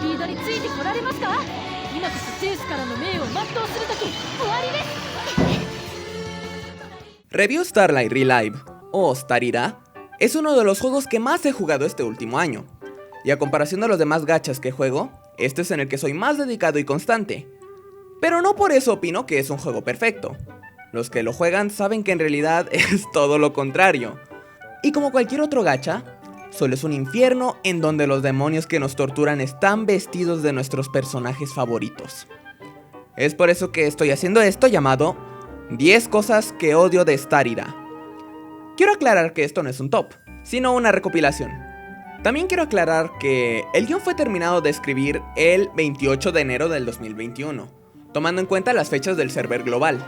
ピードについてこられますか？今こそゼウスからの命を全うするとき終わりです。Review Starlight Relive, o Starira, es uno de los juegos que más he jugado este último año. Y a comparación de los demás gachas que juego, este es en el que soy más dedicado y constante. Pero no por eso opino que es un juego perfecto. Los que lo juegan saben que en realidad es todo lo contrario. Y como cualquier otro gacha, solo es un infierno en donde los demonios que nos torturan están vestidos de nuestros personajes favoritos. Es por eso que estoy haciendo esto llamado 10 cosas que odio de Starira. Quiero aclarar que esto no es un top, sino una recopilación. También quiero aclarar que el guión fue terminado de escribir el 28 de enero del 2021, tomando en cuenta las fechas del server global.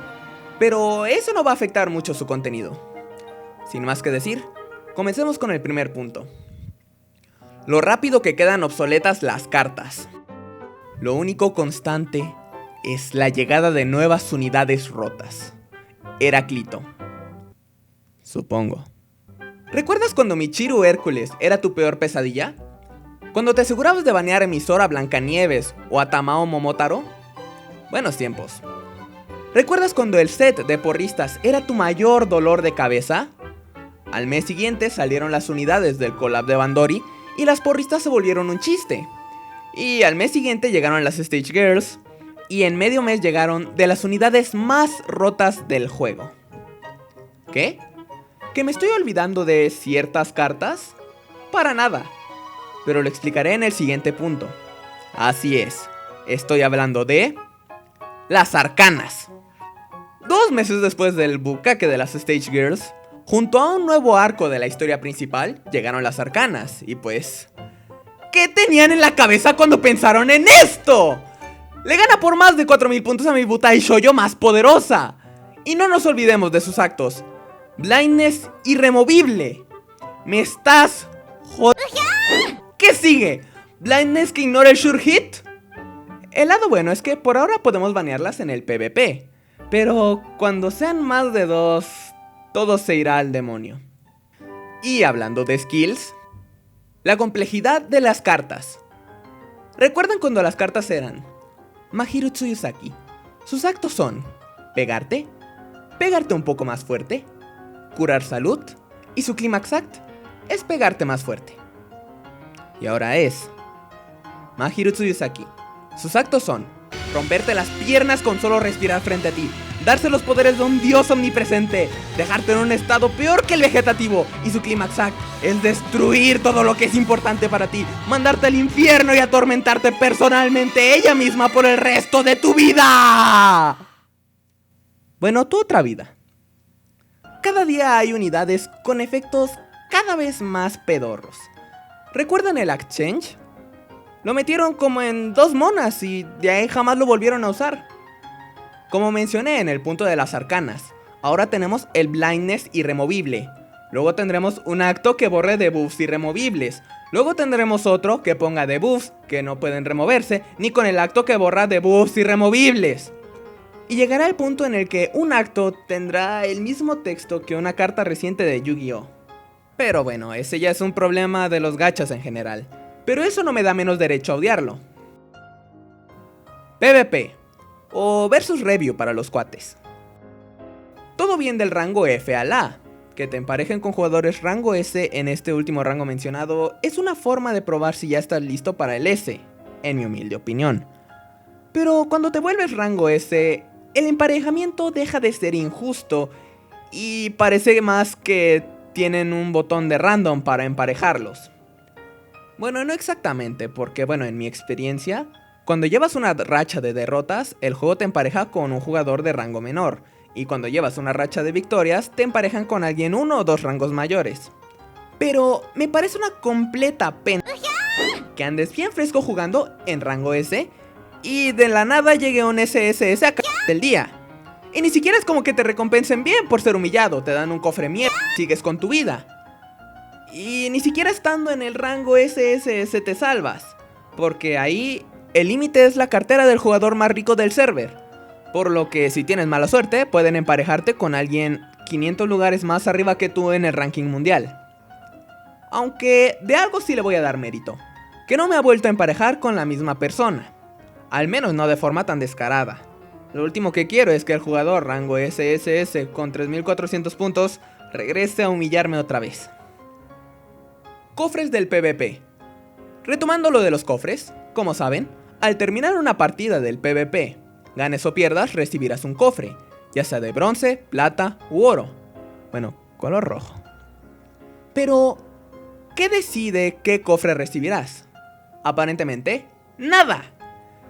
Pero eso no va a afectar mucho su contenido. Sin más que decir, comencemos con el primer punto. Lo rápido que quedan obsoletas las cartas. Lo único constante es la llegada de nuevas unidades rotas. Heráclito. Supongo. ¿Recuerdas cuando Michiru Hércules era tu peor pesadilla? ¿Cuando te asegurabas de banear a Emisora Blancanieves o a Tamao Momotaro? Buenos tiempos. ¿Recuerdas cuando el set de porristas era tu mayor dolor de cabeza? Al mes siguiente salieron las unidades del collab de Bandori y las porristas se volvieron un chiste. Y al mes siguiente llegaron las Stage Girls y en medio mes llegaron de las unidades más rotas del juego. ¿Qué? ¿Que me estoy olvidando de ciertas cartas? Para nada. Pero lo explicaré en el siguiente punto. Así es, estoy hablando de las arcanas. 2 meses después del bucaque de las Stage Girls, junto a un nuevo arco de la historia principal, llegaron las arcanas. Y pues, ¿qué tenían en la cabeza cuando pensaron en esto? Le gana por más de 4000 puntos a mi Butai Shoujo más poderosa. Y no nos olvidemos de sus actos. Blindness irremovible. ¿Me estás jodiendo? ¿Qué sigue? ¿Blindness que ignora el Sure Hit? El lado bueno es que por ahora podemos banearlas en el PvP. Pero cuando sean más de 2, todo se irá al demonio. Y hablando de skills, la complejidad de las cartas. ¿Recuerdan cuando las cartas eran Mahiru Tsuyusaki? Sus actos son pegarte, pegarte un poco más fuerte, curar salud, y su Climax Act es pegarte más fuerte. Y ahora es Mahiru Tsuyusaki. Sus actos son romperte las piernas con solo respirar frente a ti, darse los poderes de un dios omnipresente, dejarte en un estado peor que el vegetativo, y su Climax Act es destruir todo lo que es importante para ti, mandarte al infierno y atormentarte personalmente ella misma por el resto de tu vida. Bueno, tu otra vida. Cada día hay unidades con efectos cada vez más pedorros. ¿Recuerdan el Act Change? Lo metieron como en 2 monas y de ahí jamás lo volvieron a usar. Como mencioné en el punto de las arcanas, ahora tenemos el Blindness irremovible. Luego tendremos un acto que borre debuffs irremovibles. Luego tendremos otro que ponga debuffs que no pueden removerse, ni con el acto que borra debuffs irremovibles. Y llegará el punto en el que un acto tendrá el mismo texto que una carta reciente de Yu-Gi-Oh! Pero bueno, ese ya es un problema de los gachas en general. Pero eso no me da menos derecho a odiarlo. PvP, o versus review para los cuates. Todo bien del rango F al A. Que te emparejen con jugadores rango S en este último rango mencionado es una forma de probar si ya estás listo para el S, en mi humilde opinión. Pero cuando te vuelves rango S, el emparejamiento deja de ser injusto y parece más que tienen un botón de random para emparejarlos. Bueno, no exactamente, porque bueno, en mi experiencia, cuando llevas una racha de derrotas, el juego te empareja con un jugador de rango menor, y cuando llevas una racha de victorias, te emparejan con alguien 1 o 2 rangos mayores. Pero me parece una completa pena que andes bien fresco jugando en rango S y de la nada llegue un SSS a del día. Y ni siquiera es como que te recompensen bien por ser humillado, te dan un cofre mierda, sigues con tu vida. Y ni siquiera estando en el rango SSS te salvas, porque ahí el límite es la cartera del jugador más rico del server. Por lo que si tienes mala suerte, pueden emparejarte con alguien 500 lugares más arriba que tú en el ranking mundial. Aunque de algo sí le voy a dar mérito. que no me ha vuelto a emparejar con la misma persona, al menos no de forma tan descarada. Lo último que quiero es que el jugador rango SSS con 3400 puntos regrese a humillarme otra vez. Cofres del PvP. Retomando lo de los cofres, como saben, al terminar una partida del PvP, ganes o pierdas, recibirás un cofre, ya sea de bronce, plata u oro. Bueno, color rojo. Pero, ¿qué decide qué cofre recibirás? Aparentemente, nada.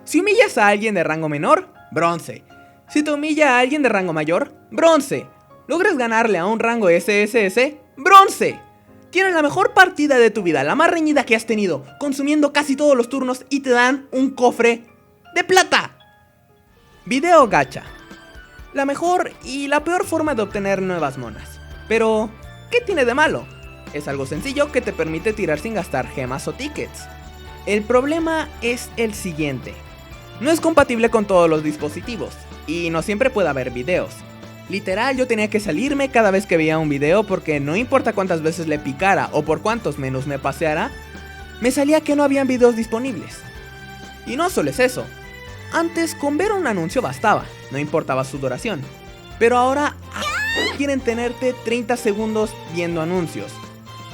Si humillas a alguien de rango menor, bronce. Si te humilla a alguien de rango mayor, bronce. Logras ganarle a un rango SSS, bronce. Tienes la mejor partida de tu vida, la más reñida que has tenido, consumiendo casi todos los turnos y te dan un cofre de plata. Video gacha. La mejor y la peor forma de obtener nuevas monas. Pero, ¿qué tiene de malo? Es algo sencillo que te permite tirar sin gastar gemas o tickets. El problema es el siguiente. No es compatible con todos los dispositivos, y no siempre puede haber videos. Literal, yo tenía que salirme cada vez que veía un video porque no importa cuántas veces le picara o por cuántos menús me paseara, me salía que no habían videos disponibles. Y no solo es eso. Antes con ver un anuncio bastaba, no importaba su duración. Pero ahora quieren tenerte 30 segundos viendo anuncios.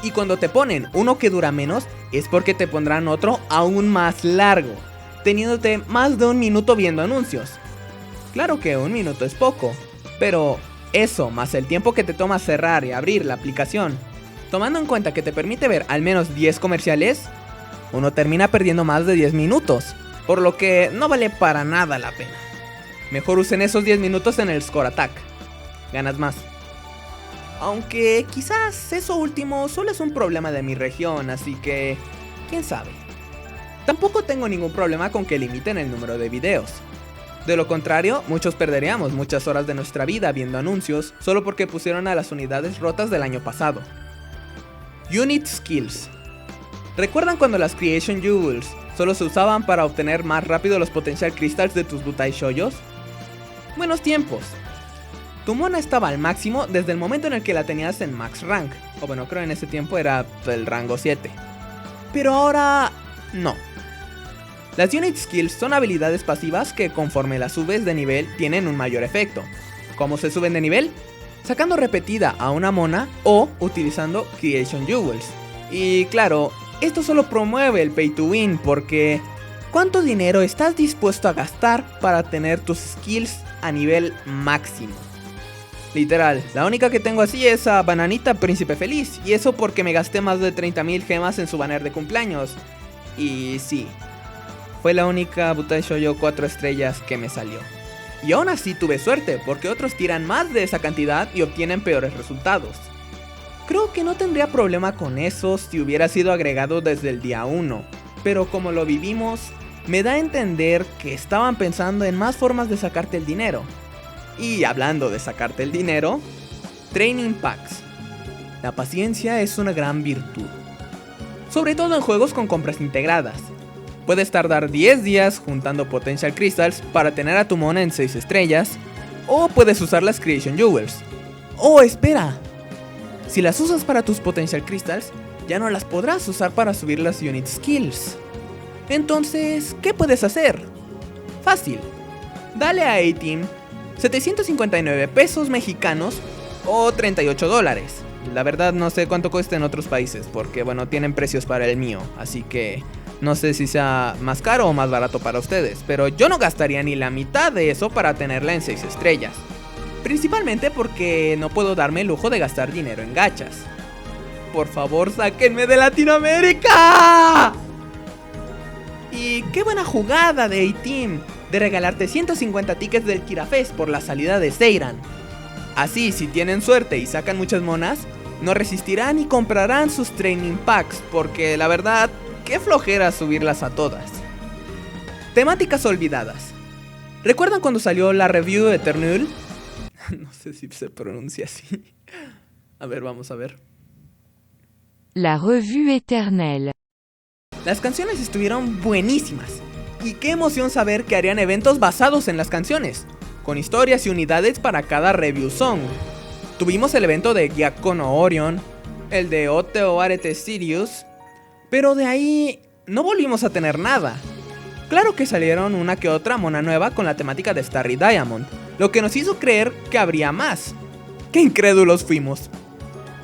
Y cuando te ponen uno que dura menos, es porque te pondrán otro aún más largo, teniéndote más de un minuto viendo anuncios. Claro que un minuto es poco, pero eso más el tiempo que te toma cerrar y abrir la aplicación, tomando en cuenta que te permite ver al menos 10 comerciales, uno termina perdiendo más de 10 minutos, por lo que no vale para nada la pena. Mejor usen esos 10 minutos en el Score Attack, ganas más. Aunque quizás eso último solo es un problema de mi región, así que quién sabe. Tampoco tengo ningún problema con que limiten el número de videos. De lo contrario, muchos perderíamos muchas horas de nuestra vida viendo anuncios solo porque pusieron a las unidades rotas del año pasado. Unit Skills. ¿Recuerdan cuando las Creation Jewels solo se usaban para obtener más rápido los Potential Crystals de tus Butai Shoujos? Buenos tiempos. Tu mona estaba al máximo desde el momento en el que la tenías en Max Rank, o bueno, creo en ese tiempo era el rango 7. Pero ahora no. Las Unit Skills son habilidades pasivas que conforme las subes de nivel tienen un mayor efecto. ¿Cómo se suben de nivel? Sacando repetida a una mona o utilizando Creation Jewels. Y claro, esto solo promueve el pay to win porque ¿cuánto dinero estás dispuesto a gastar para tener tus skills a nivel máximo? Literal, la única que tengo así es a Bananita Príncipe Feliz, y eso porque me gasté más de 30.000 gemas en su banner de cumpleaños. Y sí, fue la única Butai Shoujo 4 estrellas que me salió. Y aún así tuve suerte, porque otros tiran más de esa cantidad y obtienen peores resultados. Creo que no tendría problema con eso si hubiera sido agregado desde el día 1, pero como lo vivimos, me da a entender que estaban pensando en más formas de sacarte el dinero. Y hablando de sacarte el dinero, Training Packs. La paciencia es una gran virtud, sobre todo en juegos con compras integradas. Puedes tardar 10 días juntando Potential Crystals para tener a tu mona en 6 estrellas, o puedes usar las Creation Jewels. ¡Oh, espera! Si las usas para tus Potential Crystals, ya no las podrás usar para subir las Unit Skills. Entonces, ¿qué puedes hacer? Fácil. Dale a A-Team 759 pesos mexicanos o $38. La verdad no sé cuánto cuesta en otros países porque bueno, tienen precios para el mío, así que no sé si sea más caro o más barato para ustedes, pero yo no gastaría ni la mitad de eso para tenerla en 6 estrellas. Principalmente porque no puedo darme el lujo de gastar dinero en gachas. Por favor, sáquenme de Latinoamérica. Y qué buena jugada de A-Team de regalarte 150 tickets del Kirafest por la salida de Seiran. Así, si tienen suerte y sacan muchas monas, no resistirán y comprarán sus Training Packs, porque la verdad, qué flojera subirlas a todas. Temáticas olvidadas. ¿Recuerdan cuando salió la review de Eternal? No sé si se pronuncia así. A ver, vamos a ver. La revue éternelle. Las canciones estuvieron buenísimas. Y qué emoción saber que harían eventos basados en las canciones, con historias y unidades para cada review song. Tuvimos el evento de Gyakko no Orion, el de Oteo Arete Sirius, pero de ahí no volvimos a tener nada. Claro que salieron una que otra mona nueva con la temática de Starry Diamond, lo que nos hizo creer que habría más. ¡Qué incrédulos fuimos!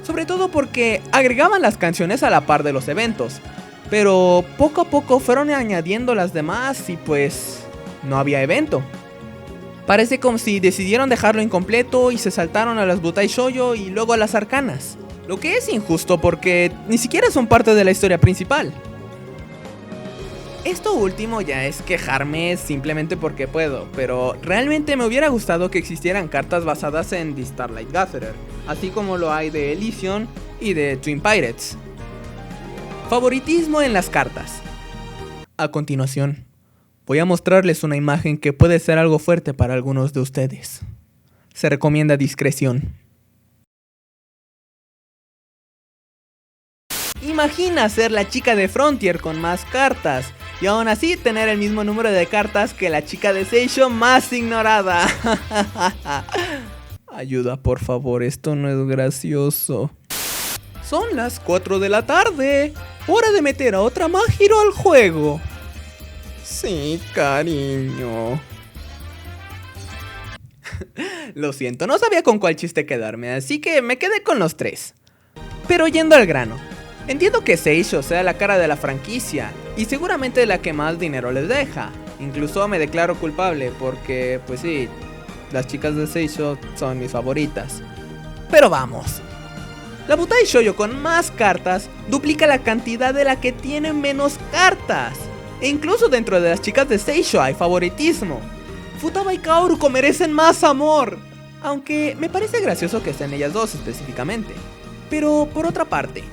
Sobre todo porque agregaban las canciones a la par de los eventos, pero poco a poco fueron añadiendo las demás y pues no había evento. Parece como si decidieron dejarlo incompleto y se saltaron a las Butai Shoujo y luego a las arcanas, lo que es injusto porque ni siquiera son parte de la historia principal. Esto último ya es quejarme simplemente porque puedo, pero realmente me hubiera gustado que existieran cartas basadas en The Starlight Gatherer, así como lo hay de Elysion y de Twin Pirates. Favoritismo en las cartas. A continuación, voy a mostrarles una imagen que puede ser algo fuerte para algunos de ustedes. Se recomienda discreción. Imagina ser la chica de Frontier con más cartas y aún así tener el mismo número de cartas que la chica de Seisho más ignorada. Ayuda, por favor, esto no es gracioso. Son las 4 de la tarde. Hora de meter a otra Mahiro al juego. Sí, cariño. Lo siento, no sabía con cuál chiste quedarme, así que me quedé con los 3. Pero yendo al grano. Entiendo que Seisho sea la cara de la franquicia y seguramente la que más dinero les deja. Incluso me declaro culpable porque, pues sí, las chicas de Seisho son mis favoritas. Pero vamos. La Butai Shoujo con más cartas duplica la cantidad de la que tiene menos cartas. E incluso dentro de las chicas de Seisho hay favoritismo. Futaba y Kaoruko merecen más amor. Aunque me parece gracioso que sean ellas dos específicamente. Pero por otra parte,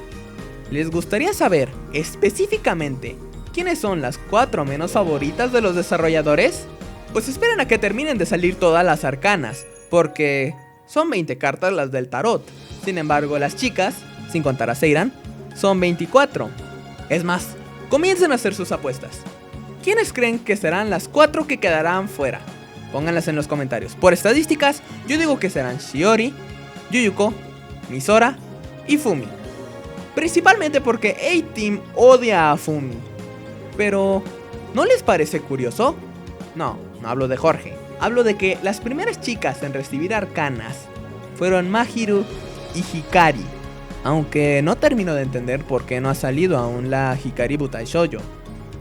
¿les gustaría saber específicamente quiénes son las 4 menos favoritas de los desarrolladores? Pues esperen a que terminen de salir todas las arcanas, porque son 20 cartas las del tarot. Sin embargo, las chicas, sin contar a Seiran, son 24. Es más, comiencen a hacer sus apuestas. ¿Quiénes creen que serán las 4 que quedarán fuera? Pónganlas en los comentarios. Por estadísticas, yo digo que serán Shiori, Yuyuko, Misora y Fumi. Principalmente porque A-Team odia a Fumi. Pero, ¿no les parece curioso? No hablo de Jorge. Hablo de que las primeras chicas en recibir arcanas fueron Mahiru y Hikari. Aunque no termino de entender por qué no ha salido aún la Hikari Butai Shoujo.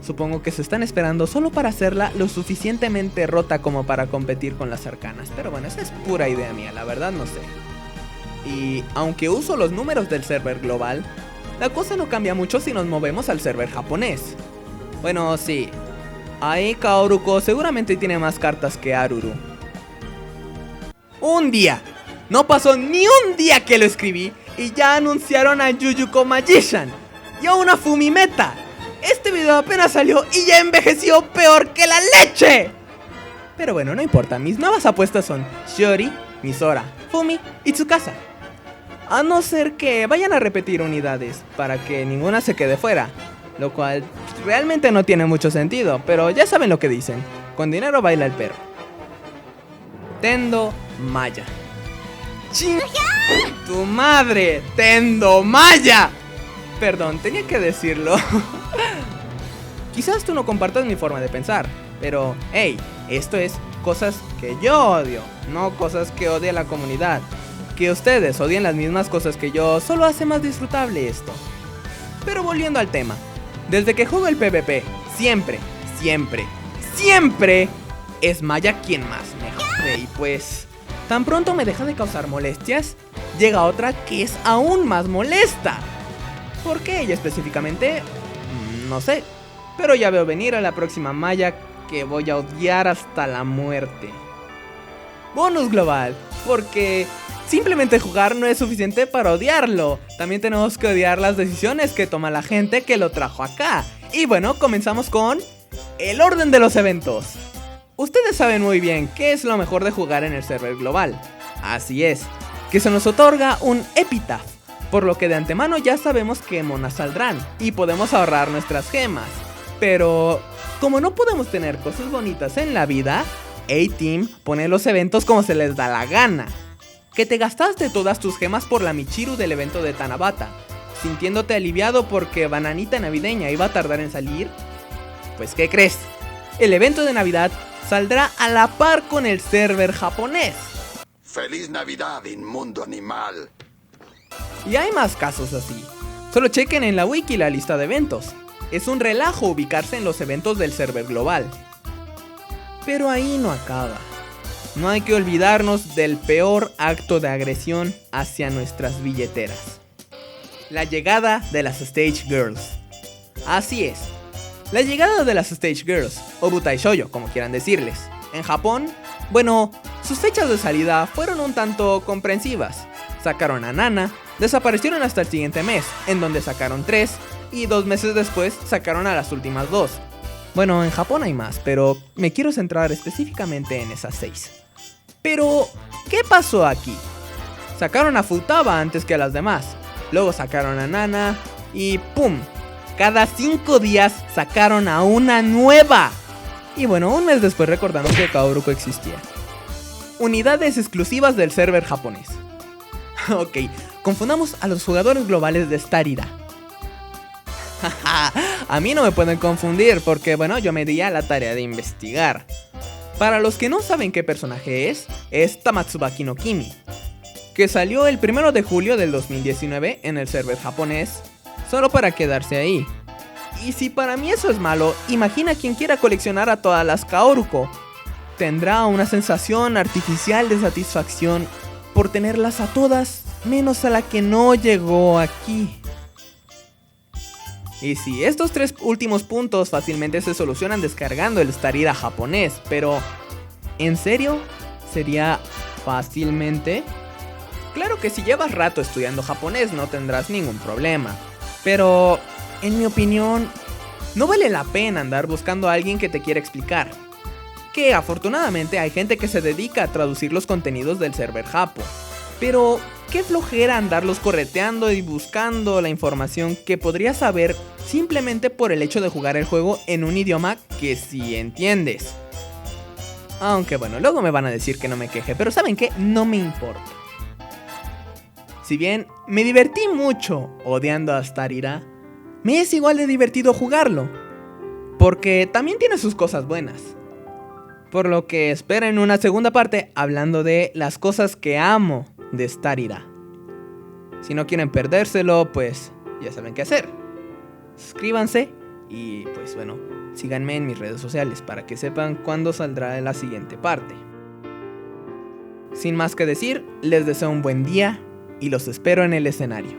Supongo que se están esperando solo para hacerla lo suficientemente rota como para competir con las arcanas. Pero bueno, esa es pura idea mía, la verdad no sé. Y aunque uso los números del server global, la cosa no cambia mucho si nos movemos al server japonés. Bueno, sí. Ahí Kaoruko seguramente tiene más cartas que Aruru. Un día. No pasó ni un día que lo escribí y ya anunciaron a Yuyuko Magician y a una Fumimeta. Este video apenas salió y ya envejeció peor que la leche. Pero bueno, no importa, mis nuevas apuestas son Shiori, Misora, Fumi y Tsukasa. A no ser que vayan a repetir unidades para que ninguna se quede fuera, lo cual realmente no tiene mucho sentido, pero ya saben lo que dicen, con dinero baila el perro. Tendo Maya. ¡Chin! ¡Tu madre! ¡Tendo Maya! Perdón, tenía que decirlo. Quizás tú no compartas mi forma de pensar, pero hey, esto es cosas que yo odio, no cosas que odia la comunidad. Que ustedes odien las mismas cosas que yo solo hace más disfrutable esto. Pero volviendo al tema, desde que juego el PvP, siempre es Maya quien más me jode. Y pues, tan pronto me deja de causar molestias, llega otra que es aún más molesta. ¿Por qué ella específicamente? No sé, pero ya veo venir a la próxima Maya que voy a odiar hasta la muerte. Bonus global, porque simplemente jugar no es suficiente para odiarlo. También tenemos que odiar las decisiones que toma la gente que lo trajo acá. Y bueno, comenzamos con el orden de los eventos. Ustedes saben muy bien qué es lo mejor de jugar en el server global. Así es, que se nos otorga un Epitaph, por lo que de antemano ya sabemos qué monas saldrán y podemos ahorrar nuestras gemas. Pero como no podemos tener cosas bonitas en la vida, A-Team pone los eventos como se les da la gana. Que te gastaste todas tus gemas por la Michiru del evento de Tanabata. sintiéndote aliviado porque Bananita Navideña iba a tardar en salir? Pues ¿qué crees? El evento de Navidad saldrá a la par con el server japonés. ¡Feliz Navidad, inmundo animal! Y hay más casos así. Solo chequen en la wiki la lista de eventos. Es un relajo ubicarse en los eventos del server global. Pero ahí no acaba. No hay que olvidarnos del peor acto de agresión hacia nuestras billeteras. La llegada de las Stage Girls. Así es. La llegada de las Stage Girls, o Butai Shoujo, como quieran decirles. En Japón, bueno, sus fechas de salida fueron un tanto comprensivas. Sacaron a Nana, desaparecieron hasta el siguiente mes, en donde sacaron 3, y 2 meses después sacaron a las últimas 2. Bueno, en Japón hay más, pero me quiero centrar específicamente en esas 6. Pero, ¿qué pasó aquí? Sacaron a Futaba antes que a las demás, luego sacaron a Nana, y ¡pum! Cada 5 días sacaron a una nueva. Y bueno, un mes después recordaron que Kaoruko existía. Unidades exclusivas del server japonés. Ok, confundamos a los jugadores globales de Starira. A mí no me pueden confundir porque, bueno, yo me di a la tarea de investigar. Para los que no saben qué personaje es Tamatsubaki no Kimi, que salió el 1 de julio del 2019 en el server japonés, solo para quedarse ahí. Y si para mí eso es malo, imagina quien quiera coleccionar a todas las Kaoruko. Tendrá una sensación artificial de satisfacción por tenerlas a todas, menos a la que no llegó aquí. Y sí, estos 3 últimos puntos fácilmente se solucionan descargando el Starira japonés, pero ¿en serio? ¿Sería fácilmente? Claro que si llevas rato estudiando japonés no tendrás ningún problema, pero en mi opinión no vale la pena andar buscando a alguien que te quiera explicar. Que afortunadamente hay gente que se dedica a traducir los contenidos del server japo, pero qué flojera andarlos correteando y buscando la información que podrías saber simplemente por el hecho de jugar el juego en un idioma que sí entiendes. Aunque bueno, luego me van a decir que no me queje, pero ¿saben qué? No me importa. Si bien me divertí mucho odiando a Starira, me es igual de divertido jugarlo, porque también tiene sus cosas buenas. Por lo que esperen una segunda parte hablando de las cosas que amo de Starira. Si no quieren perdérselo, pues ya saben qué hacer. Suscríbanse y pues bueno, síganme en mis redes sociales para que sepan cuándo saldrá la siguiente parte. Sin más que decir, les deseo un buen día y los espero en el escenario.